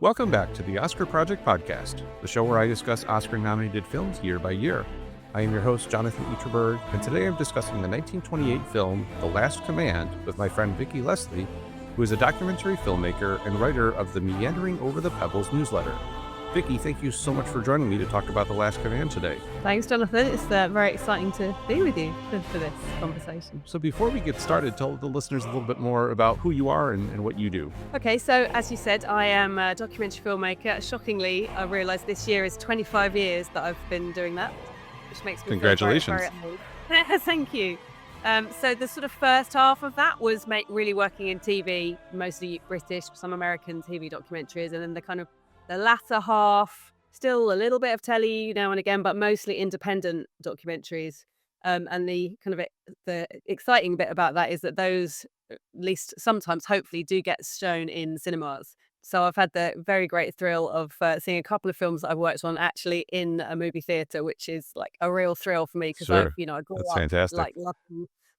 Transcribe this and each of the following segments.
Welcome back to the Oscar Project Podcast, the show where I discuss Oscar-nominated films year by year. I am your host, Jonathan Eaterberg, and today I'm discussing the 1928 film, The Last Command, with my friend Vicki Lesley, who is a documentary filmmaker and writer of the Meandering Over the Pebbles newsletter. Vicki, thank you so much for joining me to talk about The Last Command today. Thanks, Jonathan. It's very exciting to be with you for this conversation. So before we get started, tell the listeners a little bit more about who you are and what you do. Okay, so as you said, I am a documentary filmmaker. Shockingly, I realised this year is 25 years that I've been doing that, which makes me Congratulations. feel very old. Thank you. So the sort of first half of that was really working in TV, mostly British, some American TV documentaries, and then the latter half, still a little bit of telly now and again, but mostly independent documentaries. And the exciting bit about that is that those, at least sometimes, hopefully, do get shown in cinemas. So I've had the very great thrill of seeing a couple of films that I've worked on actually in a movie theatre, which is like a real thrill for me because Sure. I grew That's up fantastic. like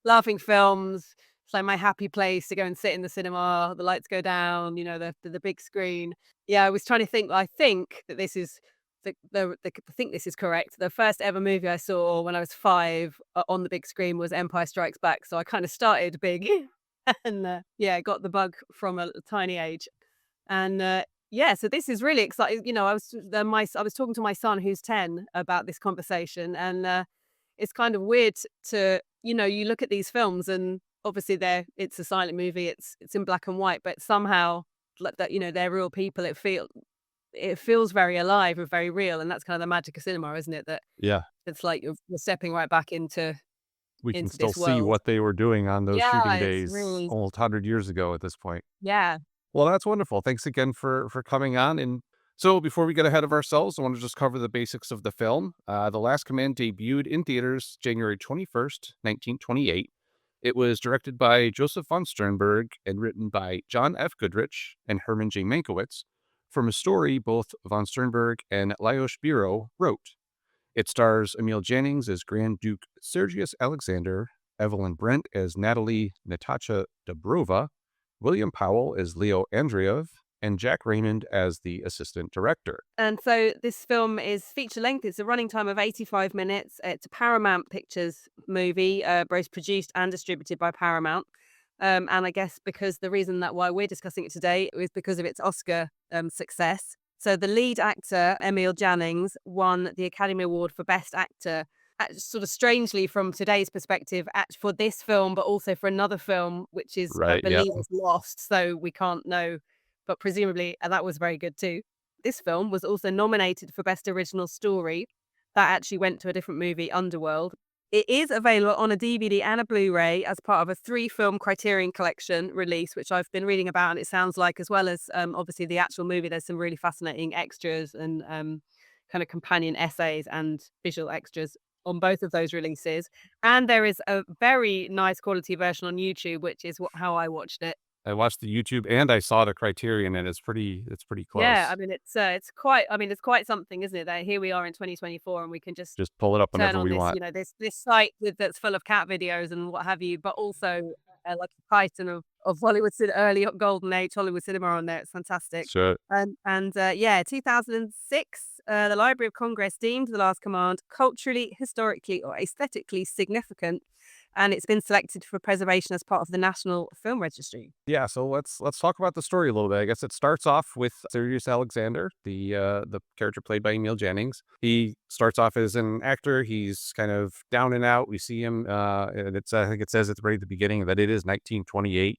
loving films. It's like my happy place to go and sit in the cinema. The lights go down, the big screen. Yeah, I was trying to think. I think that this is I think this is correct. The first ever movie I saw when I was 5 on the big screen was Empire Strikes Back. So I kind of started big, and got the bug from a tiny age. And so this is really exciting. I was talking to my son who's 10 about this conversation, and it's kind of weird to you look at these films and obviously it's a silent movie, it's in black and white, but somehow like that they're real people. It feels very alive and very real, and that's kind of the magic of cinema, isn't it? That Yeah. it's like you're stepping right back into We can into still this see world. what they were doing on those Yeah, shooting it's days really almost 100 years ago at this point. yeah. Well, that's wonderful. Thanks again for coming on. And so before we get ahead of ourselves, I want to just cover the basics of the film. The Last Command debuted in theaters January 21st, 1928. It was directed by Josef von Sternberg and written by John F. Goodrich and Herman J. Mankiewicz. From a story both von Sternberg and Lajos Biro wrote. It stars Emil Jannings as Grand Duke Sergius Alexander, Evelyn Brent as Natalie Natasha Dobrova, William Powell as Leo Andreev, and Jack Raymond as the assistant director. And so this film is feature length. It's a running time of 85 minutes. It's a Paramount Pictures movie, both produced and distributed by Paramount. And I guess because the reason that why we're discussing it today is because of its Oscar success. So the lead actor, Emil Jannings, won the Academy Award for Best Actor, sort of strangely from today's perspective, for this film, but also for another film, which is, I Right, believe, is lost. So we can't know, but presumably that was very good too. This film was also nominated for Best Original Story. That actually went to a different movie, Underworld. It is available on a DVD and a Blu-ray as part of a 3-film Criterion Collection release, which I've been reading about, and it sounds like, as well as obviously the actual movie, there's some really fascinating extras and kind of companion essays and visual extras on both of those releases. And there is a very nice quality version on YouTube, which is how I watched it. I watched the YouTube and I saw the Criterion, and it's pretty close. Yeah, I mean it's quite something, isn't it? That here we are in 2024 and we can just pull it up turn whenever on we this, want. this site that's full of cat videos and what have you, but also like a titan of Hollywood early golden age Hollywood cinema on there. It's fantastic. Sure. And 2006, the Library of Congress deemed The Last Command culturally, historically, or aesthetically significant, and it's been selected for preservation as part of the National Film Registry. Yeah, so let's talk about the story a little bit. I guess it starts off with Sergius Alexander, the character played by Emil Jannings. He starts off as an actor. He's kind of down and out. We see him, and I think it says at the very beginning that it is 1928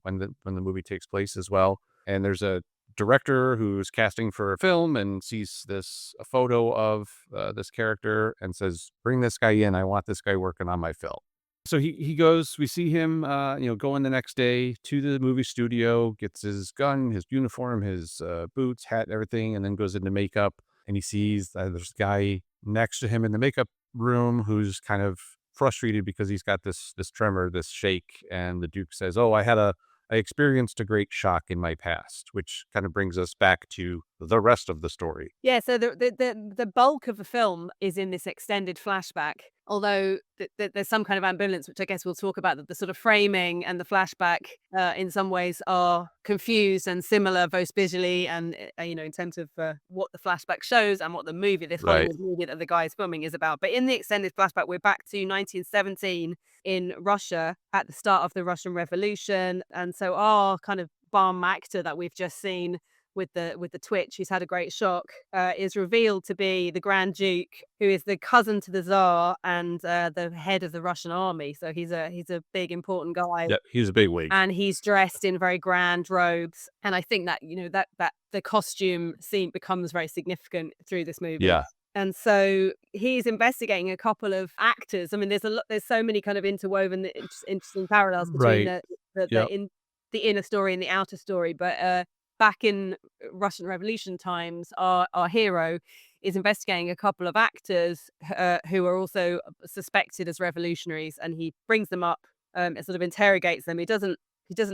when the movie takes place as well. And there's a director who's casting for a film and sees a photo of this character and says, "Bring this guy in. I want this guy working on my film." So he goes, we see him, going the next day to the movie studio, gets his gun, his uniform, his boots, hat, everything, and then goes into makeup. And he sees there's a guy next to him in the makeup room who's kind of frustrated because he's got this tremor, this shake. And the Duke says, "Oh, I experienced a great shock in my past," which kind of brings us back to the rest of the story. Yeah, so the bulk of the film is in this extended flashback, although there's some kind of ambivalence, which I guess we'll talk about, that the sort of framing and the flashback, in some ways are confused and similar, both visually and, in terms of, what the flashback shows and what the movie, this Right. Hollywood movie that the guy is filming, is about. But in the extended flashback, we're back to 1917 in Russia at the start of the Russian Revolution. And so our kind of bomb actor that we've just seen with the twitch, who's had a great shock, is revealed to be the Grand Duke, who is the cousin to the Tsar and the head of the Russian army. So he's a big important guy, Yeah, he's a big wig. and he's dressed in very grand robes. And I think that that the costume scene becomes very significant through this movie. Yeah. And so he's investigating a couple of actors. I mean, there's so many kind of interwoven interesting parallels between Right. the Yep. the inner story and the outer story. But back in Russian Revolution times, our hero is investigating a couple of actors who are also suspected as revolutionaries, and he brings them up and sort of interrogates them. He doesn't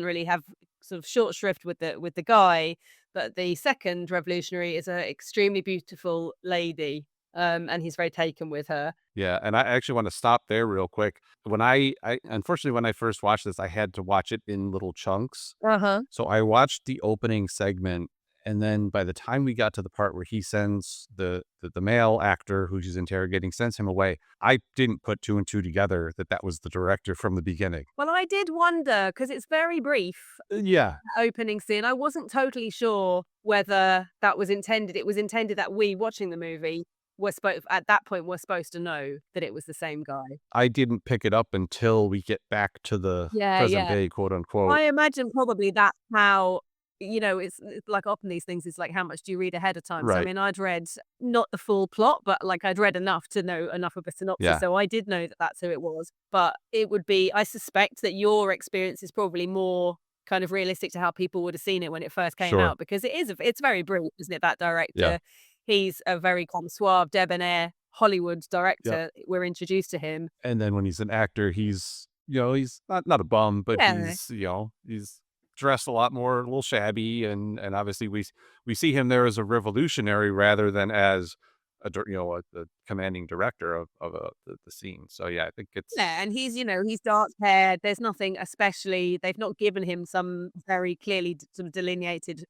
really have sort of short shrift with the guy, but the second revolutionary is an extremely beautiful lady, and he's very taken with her. Yeah, and I actually want to stop there real quick. When I unfortunately, when I first watched this, I had to watch it in little chunks. Uh-huh. So I watched the opening segment, and then by the time we got to the part where he sends the male actor who she's interrogating sends him away, I didn't put two and two together that that was the director from the beginning. Well, I did wonder because it's very brief, Yeah, opening scene. I wasn't totally sure whether that was intended. It was intended that we watching the movie were supposed at that point were supposed to know that it was the same guy. I didn't pick it up until we get back to the Yeah, present yeah. day, quote unquote. I imagine probably that's how, it's like often these things, it's like how much do you read ahead of time? So I Right. mean, I'd read not the full plot, but like I'd read enough to know enough of a synopsis. Yeah, So I did know that that's who it was. But it would be, I suspect that your experience is probably more kind of realistic to how people would have seen it when it first came sure. out, because it's very brief, isn't it? That Yeah. director, he's a very kind of suave, debonair Hollywood Yep. director. We're introduced to him. And then when he's an actor, he's, he's not a bum, but Yeah. he's dressed a lot more, a little shabby, and obviously we see him there as a revolutionary rather than as a commanding director of the scene. So yeah, I think it's Yeah, and he's dark haired. There's nothing especially, they've not given him some very clearly sort of delineated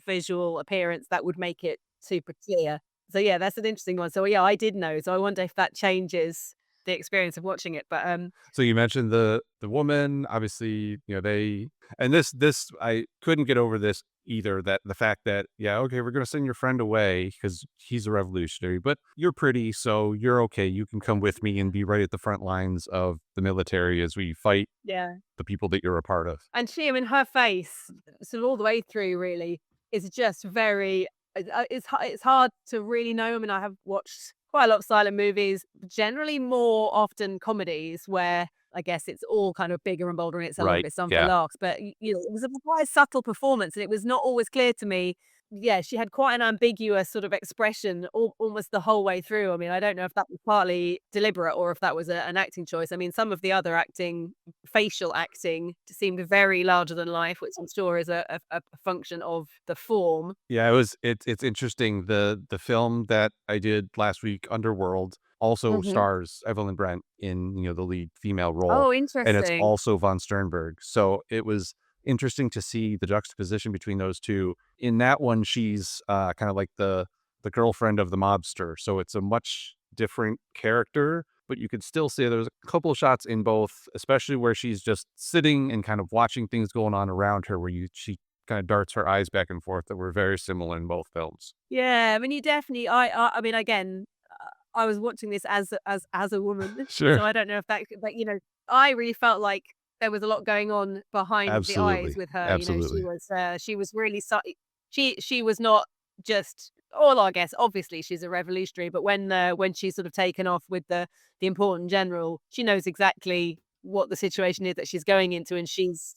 visual appearance that would make it super clear. So yeah, that's an interesting one. So yeah, I did know. So I wonder if that changes the experience of watching it. But so you mentioned the woman, obviously, they and this I couldn't get over this either, that the fact that, yeah, okay, we're gonna send your friend away because he's a revolutionary, but you're pretty, so you're okay. You can come with me and be right at the front lines of the military as we fight yeah. the people that you're a part of. And she, I mean, her face, sort of all the way through, really, is just very. It's hard to really know. I mean, I have watched quite a lot of silent movies, generally more often comedies, where I guess it's all kind of bigger and bolder, and it's a lot of Right. it's done for Yeah. laughs. But it was a quite subtle performance, and it was not always clear to me. Yeah, she had quite an ambiguous sort of expression almost the whole way through. I mean, I don't know if that was partly deliberate or if that was an acting choice. I mean, some of the other acting, facial acting, seemed very larger than life, which I'm sure is a function of the form. Yeah, it's interesting. The film that I did last week, Underworld, also Hmm. stars Evelyn Brent in, the lead female role, Oh, and it's interesting. also von Sternberg. So it was interesting to see the juxtaposition between those two. In that one, she's kind of like the girlfriend of the mobster. So it's a much different character, but you could still see there's a couple of shots in both, especially where she's just sitting and kind of watching things going on around her, where she kind of darts her eyes back and forth, that were very similar in both films. Yeah, I mean, you definitely. I mean, again, I was watching this as a woman, Sure. so I don't know if that. But I really felt like there was a lot going on behind the eyes Absolutely. with her. Absolutely. She was really she was not just. Well, I guess obviously she's a revolutionary, but when she's sort of taken off with the important general, she knows exactly what the situation is that she's going into, and she's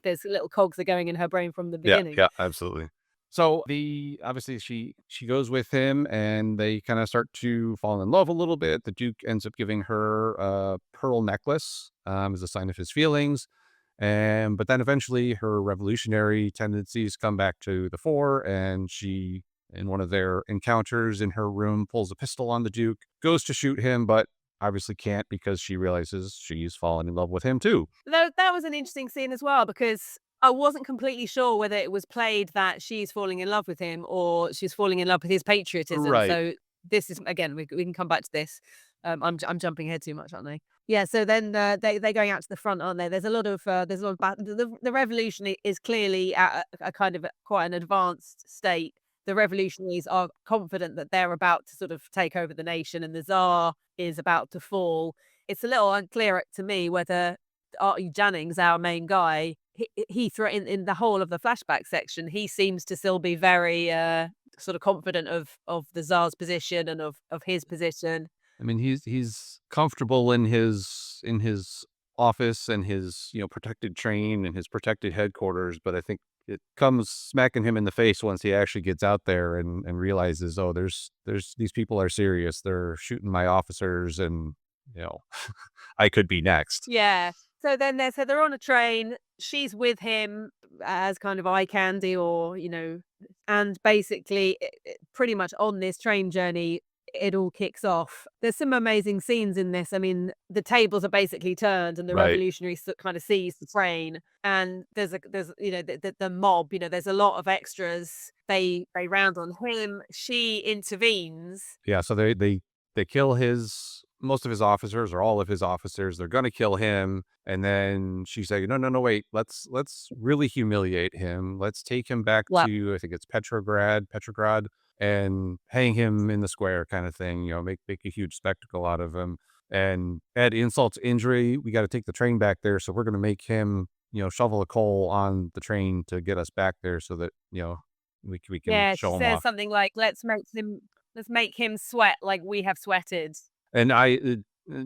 there's little cogs are going in her brain from the Yeah, beginning. yeah, absolutely. So obviously she goes with him and they kind of start to fall in love a little bit. The Duke ends up giving her a pearl necklace as a sign of his feelings. But then eventually her revolutionary tendencies come back to the fore, and she, in one of their encounters in her room, pulls a pistol on the Duke, goes to shoot him, but obviously can't because she realizes she's fallen in love with him too. That was an interesting scene as well because I wasn't completely sure whether it was played that she's falling in love with him or she's falling in love with his patriotism. Right. So this is again, we can come back to this. I'm jumping ahead too much, aren't I? Yeah. So then they're going out to the front, aren't they? There's a lot of the revolution is clearly at a kind of quite an advanced state. The revolutionaries are confident that they're about to sort of take over the nation, and the Tsar is about to fall. It's a little unclear to me whether Artie Jannings, our main guy, he in the whole of the flashback section, he seems to still be very sort of confident of the Tsar's position and of his position. I mean, he's comfortable in his office and his, protected train and his protected headquarters, but I think it comes smacking him in the face once he actually gets out there and realizes, oh, there's these people are serious. They're shooting my officers, and you know, I could be next. Yeah. So then they're on a train. She's with him as kind of eye candy, or and basically, pretty much on this train journey, it all kicks off. There's some amazing scenes in this. I mean, the tables are basically turned, and the Right. revolutionaries kind of seize the train. And there's the mob. There's a lot of extras. They round on him. She intervenes. Yeah, so they kill his most of his officers or all of his officers. They're gonna kill him, and then she's like, "No, no, no, wait. Let's really humiliate him. Let's take him back Well, to, I think it's Petrograd, and hang him in the square kind of thing, make a huge spectacle out of him. And add insult to injury, we got to take the train back there, so we're gonna make him, shovel a coal on the train to get us back there so that, we can yeah, she show him says off." something like, "Let's make him sweat like we have sweated." And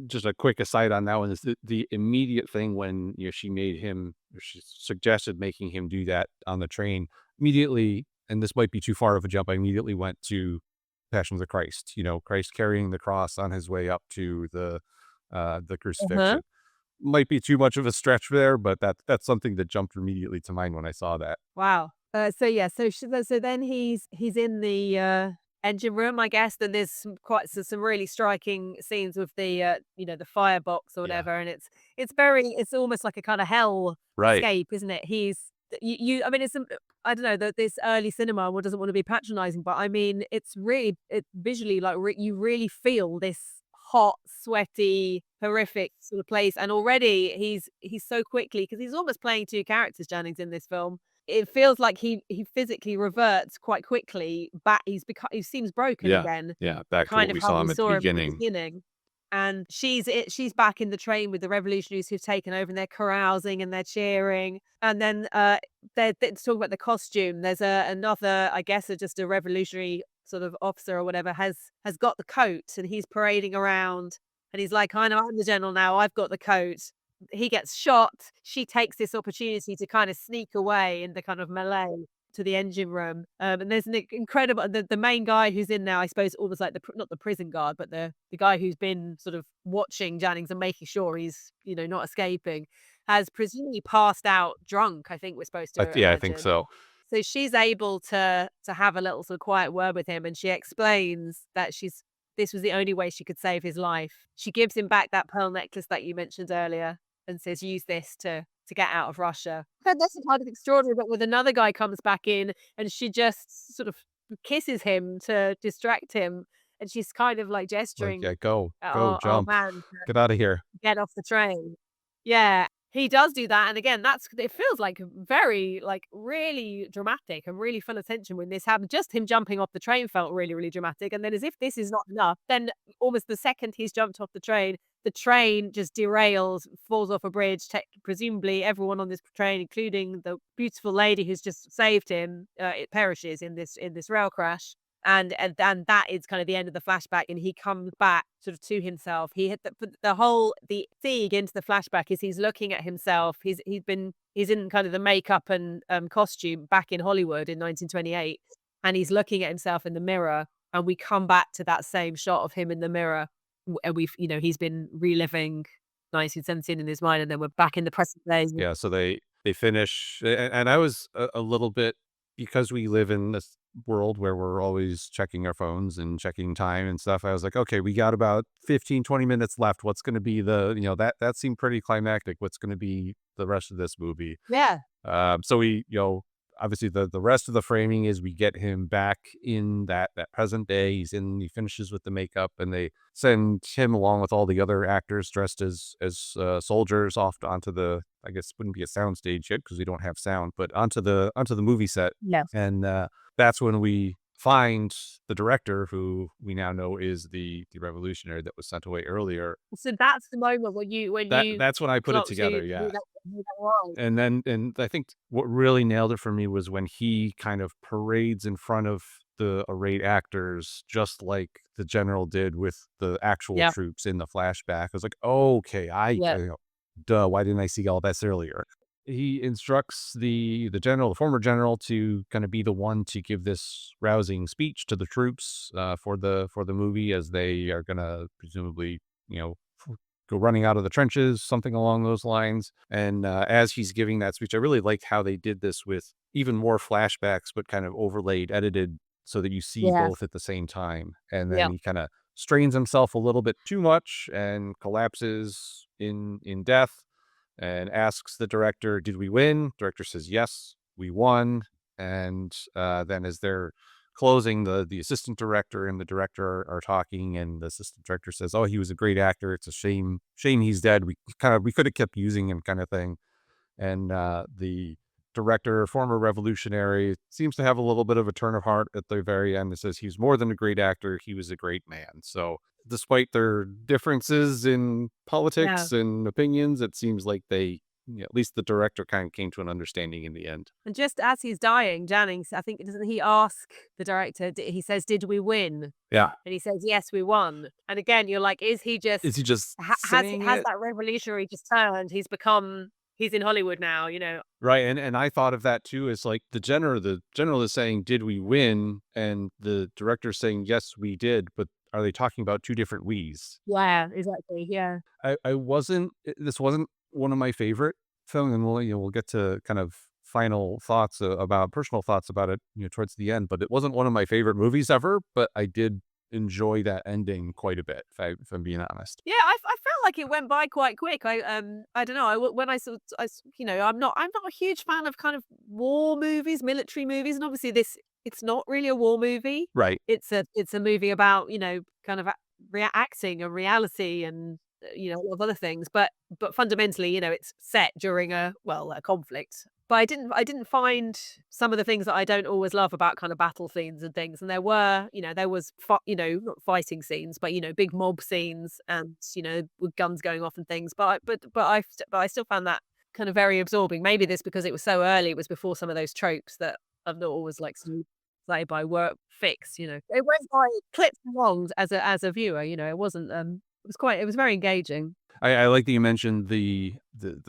just a quick aside on that one is the immediate thing when, she made him, or she suggested making him do that on the train, immediately, and this might be too far of a jump, I immediately went to Passion of the Christ, Christ carrying the cross on his way up to the Uh-huh. crucifixion. Might be too much of a stretch there, but that's something that jumped immediately to mind when I saw that. Wow. So yeah, so then he's in the engine room, I guess. Then there's some really striking scenes with the the firebox or Yeah. whatever, and it's almost like a kind of hell Right. scape, isn't it? I mean, I don't know that this early cinema one doesn't want to be patronizing, but I mean, it visually like you really feel this hot, sweaty, horrific sort of place, and already he's so quickly because he's almost playing two characters, Jennings, in this film. It feels like he physically reverts quite quickly back. He seems broken Yeah. again, Yeah, back to kind what of we how saw we him at the saw him at the beginning. beginning. And she's back in the train with the revolutionaries who've taken over, and they're carousing and they're cheering. And then they're talking about the costume. There's another, I guess, just a revolutionary sort of officer or whatever has got the coat, and he's parading around, and he's like, "I know, I'm the general now. I've got the coat." He gets shot. She takes this opportunity to kind of sneak away in the kind of melee to the engine room. And there's an incredible the main guy who's in there, I suppose, almost like not the prison guard, but the guy who's been sort of watching Jannings and making sure he's, not escaping, has presumably passed out drunk, I think we're supposed to Yeah, I think imagine. so. So she's able to have a little sort of quiet word with him, and she explains that this was the only way she could save his life. She gives him back that pearl necklace that you mentioned earlier and says, "Use this to get out of Russia." And that's kind of extraordinary, but when another guy comes back in and she just sort of kisses him to distract him, and she's kind of like Like, gesturing yeah, go, at go, our jump, man get out of here. get off the train. Yeah, he does do that, and again, it feels like very, like, really dramatic and really full of tension when this happened. Just him jumping off the train felt really, really dramatic, and then as if this is not enough, then almost the second he's jumped off the train just derails, falls off a bridge. Presumably, everyone on this train, including the beautiful lady who's just saved him, it perishes in this rail crash. And that is kind of the end of the flashback, and he comes back sort of to himself. He hit the siege into the flashback is he's looking at himself. He's in kind of the makeup and costume back in Hollywood in 1928, and he's looking at himself in the mirror. And we come back to that same shot of him in the mirror, and he's been reliving. 1917 in his mind, and then we're back in the present day. Yeah, so they finish, and I was a little bit, because we live in this world where we're always checking our phones and checking time and stuff. I was like, okay, we got about 15-20 minutes left. What's going to be that seemed pretty climactic. What's going to be the rest of this movie? Yeah. So we, obviously the rest of the framing is we get him back in that present day. He finishes with the makeup, and they send him along with all the other actors dressed as soldiers off onto the, I guess it wouldn't be a sound stage yet because we don't have sound, but onto the movie set. Yeah. And that's when we find the director, who we now know is the revolutionary that was sent away earlier. So that's the moment when you That's when I put it clocked together, who yeah. that was. And I think what really nailed it for me was when he kind of parades in front of the arrayed actors, just like the general did with the actual Yeah. troops in the flashback. I was like, okay, Yeah. duh, why didn't I see all this earlier? He instructs the general, the former general, to kind of be the one to give this rousing speech to the troops for the movie, as they are gonna presumably, go running out of the trenches, something along those lines. And as he's giving that speech, I really liked how they did this with even more flashbacks, but kind of overlaid, edited, so that you see Yes. both at the same time. And Yeah. then he kind of strains himself a little bit too much and collapses in death, and asks the director, "Did we win?" Director says, "Yes, we won." And then as they're closing, the assistant director and the director are talking, and the assistant director says, "Oh, he was a great actor. It's a shame he's dead. We could have kept using him," kind of thing. And the director, former revolutionary, seems to have a little bit of a turn of heart at the very end. It says he's more than a great actor, he was a great man. So despite their differences in Yeah. politics and opinions, it seems like at least the director kind of came to an understanding in the end. And just as he's dying, Jannings, I think, doesn't he ask the director, he says, "Did we win?" Yeah. And he says, "Yes, we won." And again, you're like, is he Is just he just saying has it? that revolutionary just turned? He's in Hollywood now, you know. Right, and I thought of that too, as like the general is saying, "Did we win?" And the director's saying, "Yes, we did," but are they talking about two different we's? Yeah, exactly. Yeah. This wasn't one of my favorite film, and we'll get to kind of final thoughts, about personal thoughts about it, towards the end, but it wasn't one of my favorite movies ever, but I did enjoy that ending quite a bit, if I'm being honest. Yeah, I felt like it went by quite quick. I don't know. When I saw, I'm not a huge fan of kind of war movies, military movies, and obviously it's not really a war movie. Right. It's a movie about, kind of acting and reality and a lot of other things. But fundamentally, it's set during a conflict. But I didn't find some of the things that I don't always love about kind of battle scenes and things. And there was not fighting scenes, but big mob scenes and with guns going off and things. But I still found that kind of very absorbing. Maybe this because it was so early. It was before some of those tropes that I've not always like sort of play by work fix. It went by clips and longs as a viewer. It wasn't. It was very engaging. I like that you mentioned the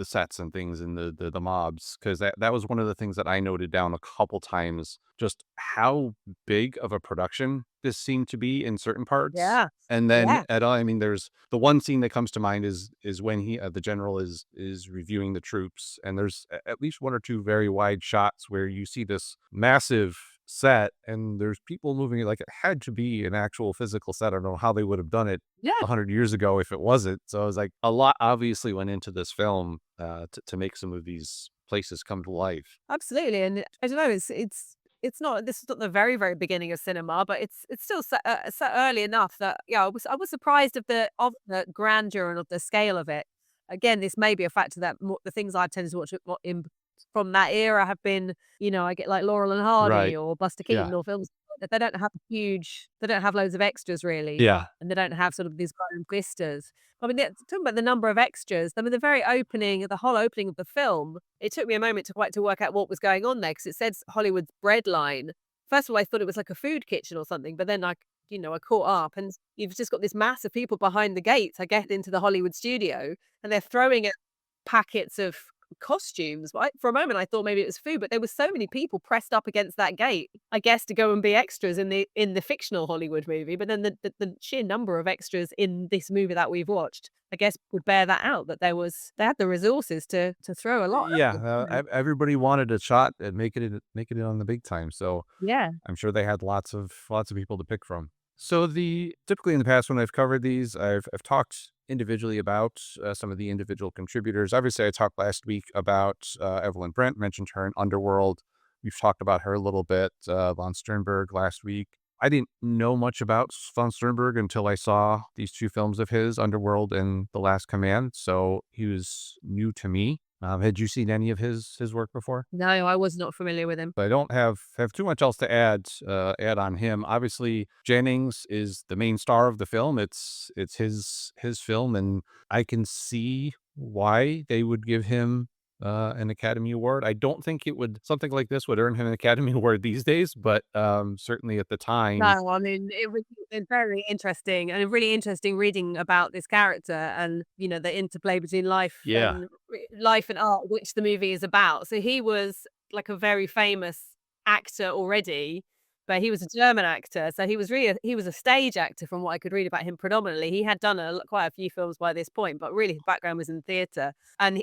sets and things and the mobs, because that was one of the things that I noted down a couple times, just how big of a production this seemed to be in certain parts. Yeah. And then Yeah. I mean, there's the one scene that comes to mind is when the general is reviewing the troops, and there's at least one or two very wide shots where you see this massive set, and there's people moving it like it had to be an actual physical set. I don't know how they would have done it Yeah. 100 years ago if it wasn't. So I was like, a lot obviously went into this film to make some of these places come to life. Absolutely, and I don't know, it's not this is not the very, very beginning of cinema, but it's still set early enough that, yeah, I was surprised of the grandeur and of the scale of it. Again, this may be a factor that the things I've tended to watch from that era have been, I get like Laurel and Hardy Right. or Buster Yeah. Keaton or films that they don't have loads of extras really, Yeah. and they don't have sort of these grand vistas. I mean, talking about the number of extras, I mean, the whole opening of the film, it took me a moment to work out what was going on there because it said Hollywood's bread line. First of all, I thought it was like a food kitchen or something, but then I caught up and you've just got this mass of people behind the gates, I get into the Hollywood studio, and they're throwing it packets of costumes. Right? For a moment, I thought maybe it was food, but there were so many people pressed up against that gate, I guess, to go and be extras in the fictional Hollywood movie. But then the sheer number of extras in this movie that we've watched, I guess, would bear that out. That they had the resources to throw a lot at Yeah, this, you know? everybody wanted a shot at making it on the big time, so Yeah. I'm sure they had lots of people to pick from. So typically in the past when I've covered these, I've talked individually about some of the individual contributors. Obviously, I talked last week about Evelyn Brent, mentioned her in Underworld. We've talked about her a little bit, von Sternberg last week. I didn't know much about von Sternberg until I saw these two films of his, Underworld and The Last Command. So he was new to me. Had you seen any of his work before? No, I was not familiar with him. I don't have too much else to add on him. Obviously, Jennings is the main star of the film. It's his film, and I can see why they would give him an Academy Award. I don't think something like this would earn him an Academy Award these days, but certainly at the time, No, I mean, it was very interesting and a really interesting reading about this character and, the interplay between yeah, life and art, which the movie is about. So he was like a very famous actor already, but he was a German actor. So he was a stage actor from what I could read about him predominantly. He had done quite a few films by this point, but really his background was in theater. And,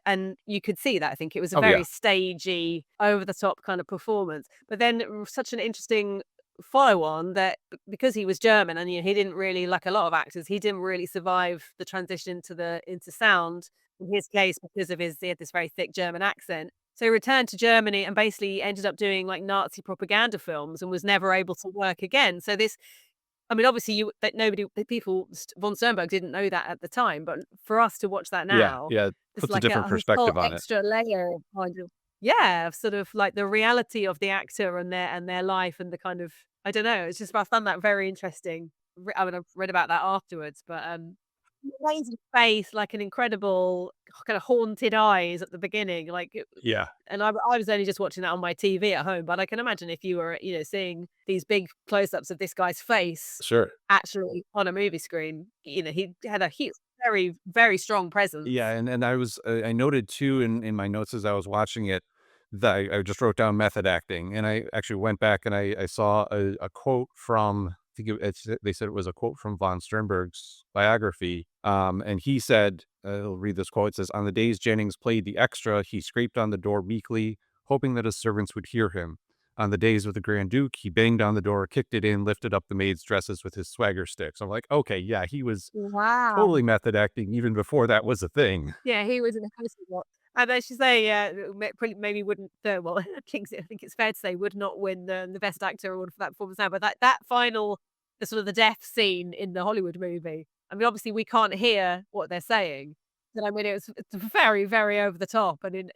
and you could see that. I think it was a oh yeah, very stagey, over the top kind of performance. But then such an interesting follow on that because he was German and he didn't really, like a lot of actors, he didn't really survive the transition into sound in his case because of he had this very thick German accent. So he returned to Germany and basically ended up doing like Nazi propaganda films and was never able to work again. So this, I mean, obviously von Sternberg didn't know that at the time, but for us to watch that yeah, now, yeah. it's Puts a like different this whole perspective on it. extra layer of kind of, yeah, of sort of like the reality of the actor and their life and the kind of, I don't know. It's just I found that very interesting. I mean, I've read about that afterwards, but amazing face, like an incredible kind of haunted eyes at the beginning, like, Yeah, and I was only just watching that on my TV at home, but I can imagine if you were, seeing these big close-ups of this guy's face sure. actually on a movie screen, he had a huge, very, very strong Yeah, presence. and I noted too in my notes as I was watching it that I just wrote down method acting, and I actually went back and I saw a quote from I think they said it was a quote from von Sternberg's biography, and he said, I'll read this quote. It says, "On the days Jennings played the extra, he scraped on the door meekly, hoping that his servants would hear him. On the days with the Grand Duke, he banged on the door, kicked it in, lifted up the maids' dresses with his swagger sticks." I'm like, okay, yeah, he was Wow. totally method acting even before that was a thing. Yeah, he was in a house of what, and then she say, maybe wouldn't, well, I think it's fair to say would not win the best actor award for that performance now, but that final, the sort of the death scene in the Hollywood movie, I mean, obviously we can't hear what they're saying, but I mean, it's very, very over the top, and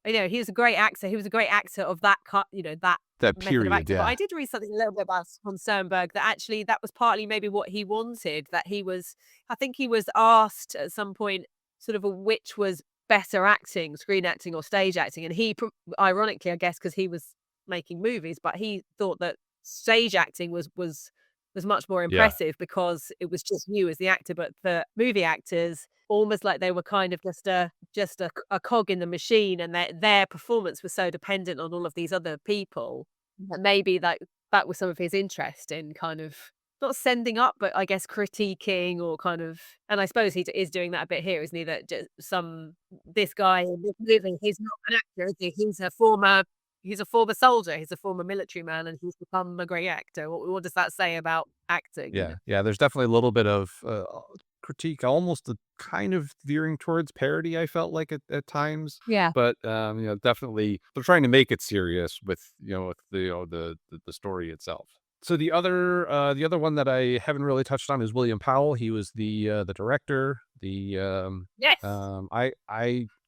he was a great actor. He was a great actor of that cut, that That method of period, acting. But yeah. I did read something a little bit about von Sternberg that actually that was partly maybe what he wanted. I think he was asked at some point, sort of which was better acting, screen acting or stage acting, and ironically, I guess, because he was making movies, but he thought that stage acting was much more Yeah. impressive because it was just you as the actor. But for movie actors, almost like they were kind of just a cog in the machine, and their performance was so dependent on all of these other people that maybe that was some of his interest in kind of not sending up, but I guess critiquing or kind of, and I suppose he is doing that a bit here, isn't he? That just this guy in this movie, he's not an actor, is he? He's a former soldier, he's a former military man, and he's become a great actor. What does that say about acting, Yeah, yeah, there's definitely a little bit of, critique, almost a kind of veering towards parody, I felt like at times, Yeah. but, definitely they're trying to make it serious with, with the story itself. So the other one that I haven't really touched on is William Powell. He was the director, Yes.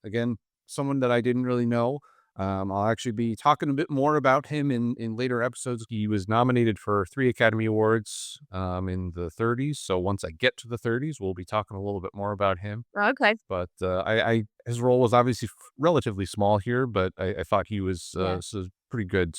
again, someone that I didn't really know. I'll actually be talking a bit more about him in later episodes. He was nominated for 3 Academy Awards in the 30s. So once I get to the 30s, we'll be talking a little bit more about him. Okay. But his role was obviously relatively small here, but I thought he was Yeah. pretty good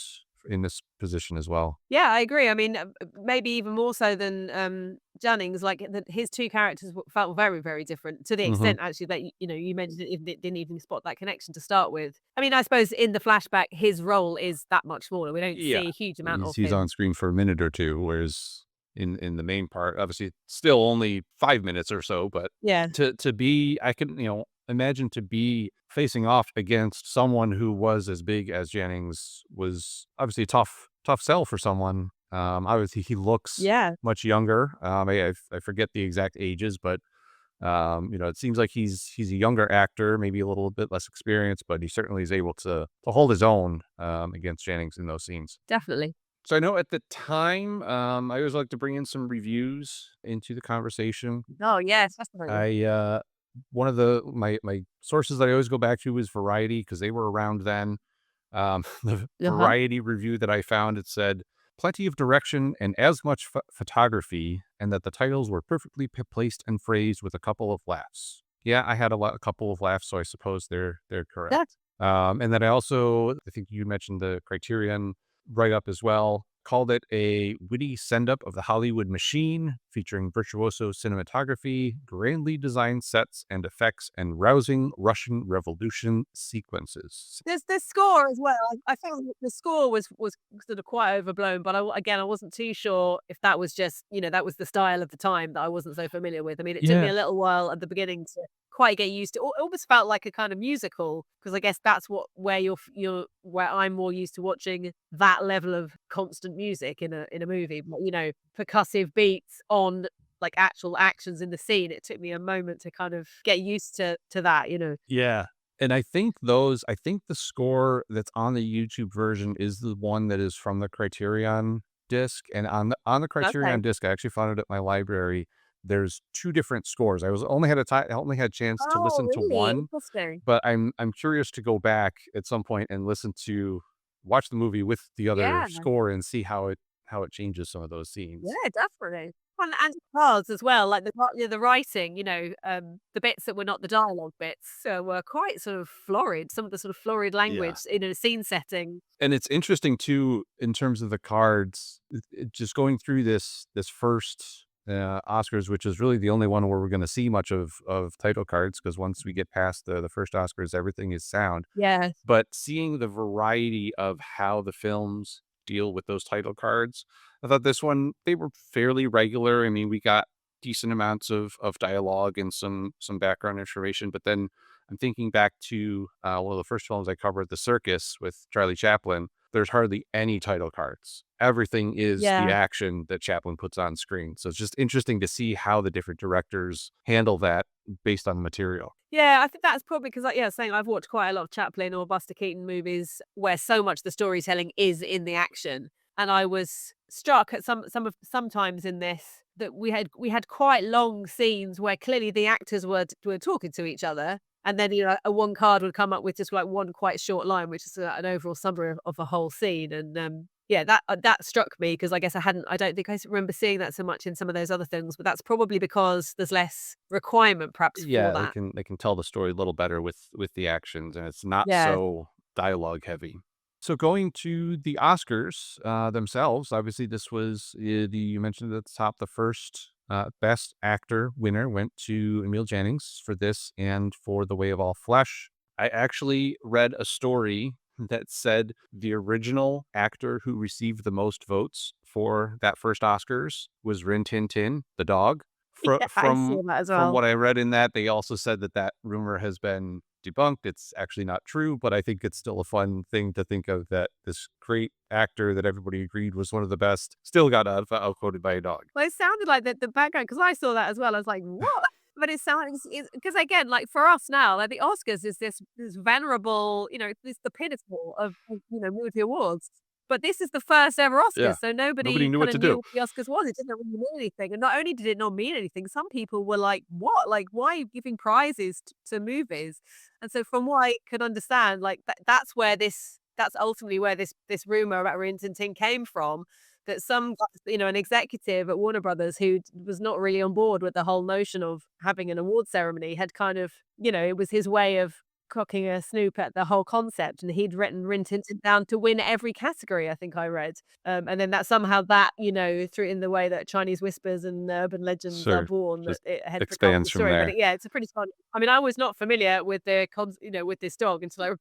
in this position as well. Yeah, I agree. I mean, maybe even more so than Jennings, like his two characters felt very, very different to the Hmm. extent actually that you mentioned it didn't even spot that connection to start with. I mean, I suppose in the flashback, his role is that much smaller. We don't Yeah, see a huge amount of he's on him. screen for a minute or two, whereas in the main part, obviously, still only 5 minutes or so. But Yeah, to be, I can imagine to be facing off against someone who was as big as Jennings was obviously a tough sell for someone. Obviously, he looks yeah, much younger. I forget the exact ages, but it seems like he's a younger actor, maybe a little bit less experienced, but he certainly is able to hold his own against Jennings in those scenes. definitely. So I know at the time, I always like to bring in some reviews into the conversation. Oh yes, definitely. I One of my sources that I always go back to is Variety because they were around then. The Uh huh. Variety review that I found, it said plenty of direction and as much photography, and that the titles were perfectly placed and phrased with a couple of laughs. Yeah, I had a couple of laughs, so I suppose they're correct. That's And then I think you mentioned the Criterion write up as well. Called it a witty send up of the Hollywood machine, featuring virtuoso cinematography, grandly designed sets and effects, and rousing Russian Revolution sequences. there's the score as well. I felt that the score was sort of quite overblown, but again, I wasn't too sure if that was just that was the style of the time that I wasn't so familiar with. I mean, it took me Yeah. a little while at the beginning to quite get used to. It almost felt like a kind of musical because I guess that's where you're where I'm more used to watching that level of constant music in a movie. But, percussive beats on like actual actions in the scene. It took me a moment to kind of get used to that. Yeah. And I think the score that's on the YouTube version is the one that is from the Criterion disc. And on the Okay. Criterion disc, I actually found it at my library. There's two different scores. I only had a chance to Oh, listen to really? one, Interesting. but I'm curious to go back at some point and watch the movie with the other Yeah, score and see how it changes some of those yeah, scenes. definitely. And cards as well, like the writing, the bits that were not the dialogue bits, were quite sort of florid. Some of the sort of florid Yeah. language in a scene setting. And it's interesting too, in terms of the cards, just going through this first Oscars, which is really the only one where we're going to see much of title cards, because once we get past the first Oscars, everything is sound. Yeah, But seeing the variety of how the films deal with those title cards, I thought this one, they were fairly regular. I mean, we got decent amounts of dialogue and some background information, but then I'm thinking back to one of the first films I covered, The Circus with Charlie Chaplin. There's hardly any title cards. Everything is the yeah. action that Chaplin puts on screen. So it's just interesting to see how the different directors handle that based on the material. Yeah, I think that's probably because, like, yeah, saying I've watched quite a lot of Chaplin or Buster Keaton movies where so much the storytelling is in the action, and I was struck at sometimes in this that we had quite long scenes where clearly the actors were talking to each other, and then a one card would come up with just like one quite short line, which is an overall summary of a whole scene, and yeah, that struck me because I don't think I remember seeing that so much in some of those other things, but that's probably because there's less requirement perhaps for Yeah, they that. can tell the story a little better with the actions, and it's not Yeah. so dialogue heavy. So going to the Oscars themselves, obviously this was you mentioned at the top, the first Best Actor winner went to Emil Jannings for this and for The Way of All Flesh. I actually read a story that said the original actor who received the most votes for that first Oscars was Rin Tin Tin, the dog. Fro Yeah, I from saw that as from well. what I read in that, they also said that rumor has been debunked. It's actually not true, but I think it's still a fun thing to think of, that this great actor that everybody agreed was one of the best still got outquoted by a dog. Well, it sounded like the background because I saw that as well. I was like, "What?" But it sounds because again, like for us now, like the Oscars is this venerable, it's the pinnacle of movie awards. But this is the first ever Yeah. Oscars, so Nobody nobody knew kind what of to knew do. what the Oscars was. It didn't really mean anything. And not only did it not mean anything, some people were like, "What? Like, why are you giving prizes to movies?" And so from what I could understand, like that's ultimately where this rumor about Rin Tin Tin came from, that an executive at Warner Brothers who was not really on board with the whole notion of having an award ceremony had kind of, it was his way of cocking a snoop at the whole concept, and he'd written Rin Tin Tin down to win every category, I think I read. And then that somehow that, through in the way that Chinese whispers and urban legends are Sure. born, that Just it had become the expands from story. But there. yeah, it's a pretty fun. I mean, I was not familiar with with this dog until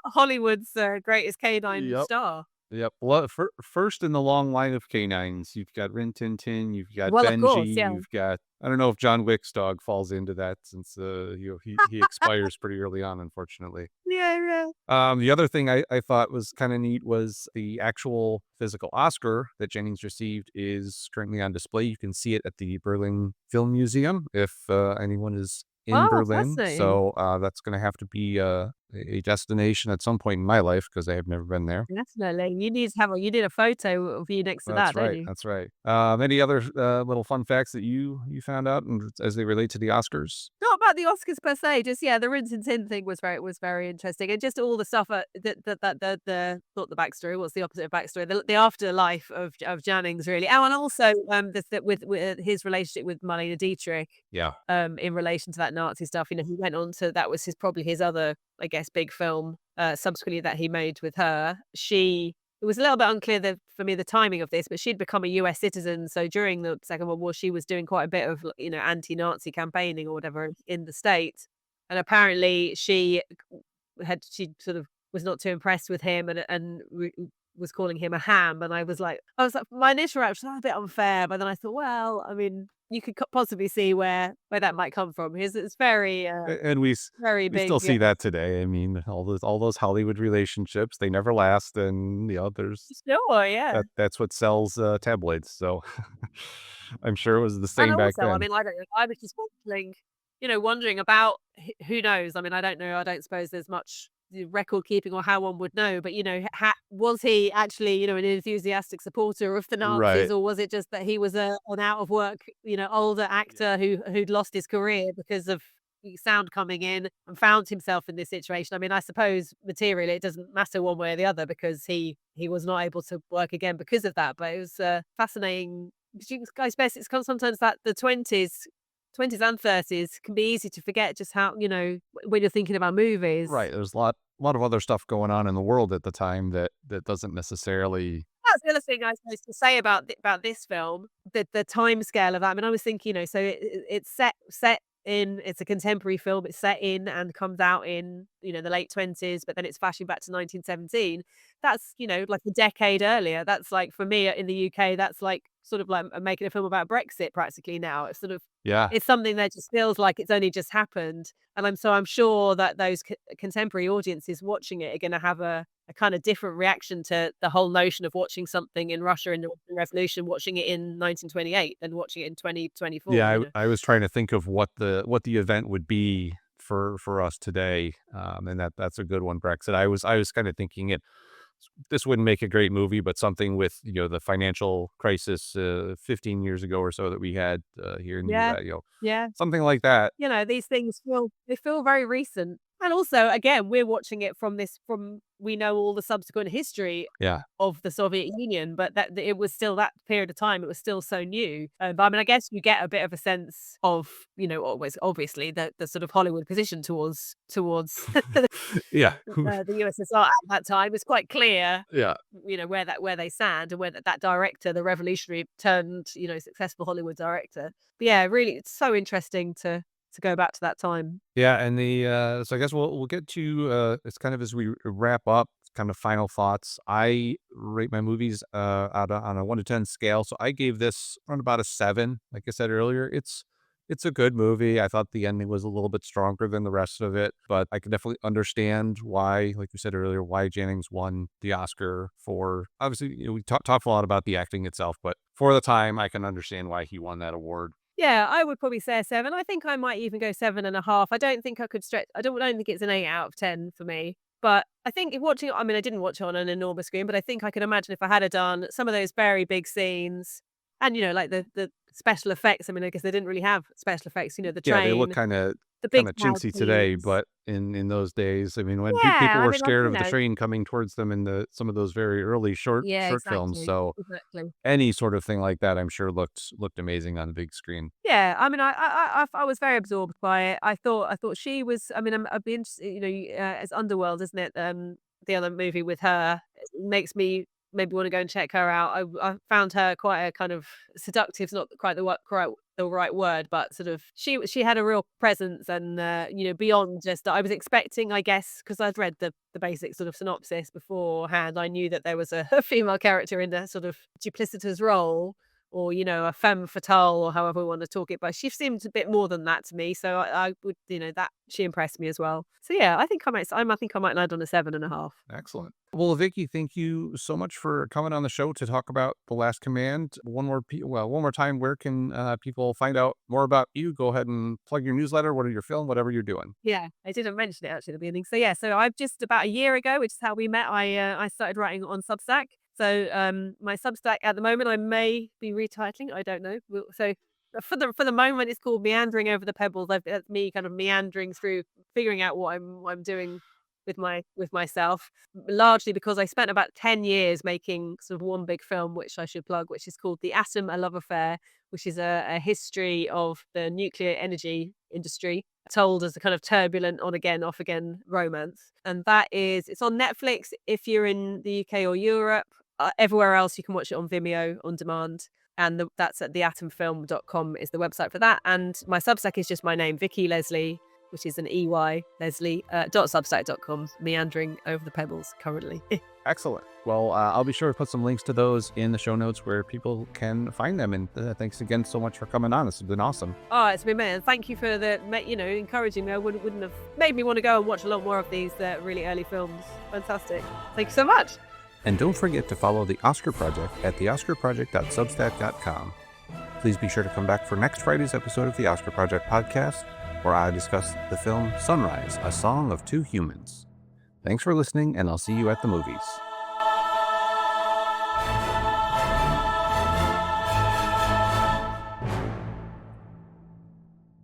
Hollywood's greatest canine Yep. star. Yep. Well, first in the long line of canines, you've got Rin Tin Tin, you've got Well, of Benji, course, yeah. you've got I don't know if John Wick's dog falls into that since he expires pretty early on, unfortunately. Yeah, yeah. The other thing I thought was kind of neat was the actual physical Oscar that Jennings received is currently on display. You can see it at the Berlin Film Museum if anyone is in Oh, Berlin. fascinating. So that's going to have to be a destination at some point in my life because I have never been there. Definitely. You need a photo of you next to That's that, don't right. you? That's right. Any other little fun facts that you found out as they relate to the Oscars? Not about the Oscars per se, just yeah, the Rinse and Tin thing was very interesting, and just all the stuff the not the backstory. What's the opposite of backstory? The afterlife of Jannings, really. Oh, and also with his relationship with Marlene Dietrich, Yeah. in relation to that Nazi stuff. He went on to that was probably his other, I guess, big film subsequently that he made with her. It was a little bit unclear for me the timing of this, but she'd become a US citizen. So during the Second World War, she was doing quite a bit of, anti-Nazi campaigning or whatever in the States. And apparently she sort of was not too impressed with him and was calling him a ham. And I was like, my initial reaction was a bit unfair, but then I thought, well, I mean, you could possibly see where that might come from. It's very, And very we still big. see that today. I mean, all those Hollywood relationships, they never last, and there's Sure, yeah. that's what sells tabloids. So I'm sure it was the And same back also, I then. mean, I don't know, I was just wondering about who knows? I mean, I don't know. I don't suppose there's much record keeping or how one would know, but was he actually, an enthusiastic supporter of the Nazis, Right. or was it just that he was an out of work, older actor who'd lost his career because of sound coming in and found himself in this situation? I mean, I suppose materially it doesn't matter one way or the other because he was not able to work again because of that. But it was fascinating. I suppose it's sometimes that the 20s and 30s can be easy to forget just how, when you're thinking about movies. Right. There's a lot of other stuff going on in the world at the time that doesn't necessarily. That's the other thing I suppose to say about this film, the timescale of that. I mean, I was thinking, so it's set in it's a contemporary film. It's set in and comes out in, the late 20s, but then it's flashing back to 1917. That's, like a decade earlier. That's like for me in the UK, that's like sort of like making a film about Brexit practically now. It's sort of Yeah. it's something that just feels like it's only just happened. And I'm sure that those contemporary audiences watching it are going to have a kind of different reaction to the whole notion of watching something in Russia in the Revolution, watching it in 1928 than watching it in 2024, Yeah, I was trying to think of what the event would be for us today, and that's a good one, Brexit. I was kind of thinking this wouldn't make a great movie, but something with the financial crisis 15 years ago or so that we had here in the Yeah, U.S. yeah. Something like that. These things feel very recent. And also, again, we're watching it from we know all the subsequent history Yeah, of the Soviet Union, but that it was still that period of time, it was still so new. But I mean, I guess you get a bit of a sense of, always obviously the sort of Hollywood position towards yeah, the USSR at that time was quite clear, yeah. where they stand and where that director, the revolutionary turned, successful Hollywood director. But yeah, really, it's so interesting to go back to that time. Yeah, and so I guess we'll get to it's kind of as we wrap up, kind of final thoughts. I rate my movies on a 1 to 10 scale. So I gave this around about a 7. Like I said earlier, it's a good movie. I thought the ending was a little bit stronger than the rest of it, but I can definitely understand why, like you said earlier, why Jennings won the Oscar for. Obviously, we talked a lot about the acting itself, but for the time, I can understand why he won that award. Yeah, I would probably say a 7. I think I might even go 7.5. I don't think I could stretch I don't think it's an 8 out of 10 for me. But I think if watching I mean, I didn't watch it on an enormous screen, but I think I can imagine if I had done some of those very big scenes And, like the special effects, I mean, I guess they didn't really have special effects, the Yeah, they look train, kinda the big kinda cloud chintzy today, scenes. but in those days, I mean, when people Yeah, I were mean, like, scared of the train coming towards them in some of those very early yeah, short films, exactly, so exactly. any sort of thing like that, I'm sure looked amazing on the big screen. Yeah, I mean, I was very absorbed by it. I thought she was. I mean, I'd be interested. It's Underworld, isn't it? The other movie with her it makes me maybe want to go and check her out. I found her quite a kind of seductive, not quite the right word, but sort of she had a real presence, and beyond just I was expecting, I guess, because I'd read the basic sort of synopsis beforehand. I knew that there was a female character in a sort of duplicitous role, or a femme fatale, or however we want to talk it, but she seemed a bit more than that to me, so I would, that she impressed me as well. So yeah, I think I might land on a 7.5. Excellent. Well, Vicky, thank you so much for coming on the show to talk about The Last Command. One more time, where can people find out more about you? Go ahead and plug your newsletter, what are your film, whatever you're doing. Yeah, I didn't mention it actually at the beginning. So yeah, so I've just about a year ago, which is how we met, I started writing on Substack. So my Substack at the moment, I may be retitling, I don't know. So for the moment, it's called Meandering Over the Pebbles. That's me kind of meandering through, figuring out what I'm doing with myself. Largely because I spent about 10 years making sort of one big film, which I should plug, which is called The Atom: A Love Affair, which is a history of the nuclear energy industry, told as a kind of turbulent on again, off again romance. And it's on Netflix if you're in the UK or Europe. Everywhere else, you can watch it on Vimeo on demand. And that's at theatomfilm.com is the website for that. And my Substack is just my name, Vicki Lesley, which is an EY, Leslie, .substack.com, meandering over the pebbles currently. Excellent. Well, I'll be sure to put some links to those in the show notes where people can find them. And thanks again so much for coming on. This has been awesome. Oh, it's been amazing. Thank you for encouraging me. I wouldn't have made me want to go and watch a lot more of these really early films. Fantastic. Thank you so much. And don't forget to follow the Oscar Project at theoscarproject.substack.com. Please be sure to come back for next Friday's episode of the Oscar Project podcast, where I discuss the film Sunrise, A Song of Two Humans. Thanks for listening, and I'll see you at the movies.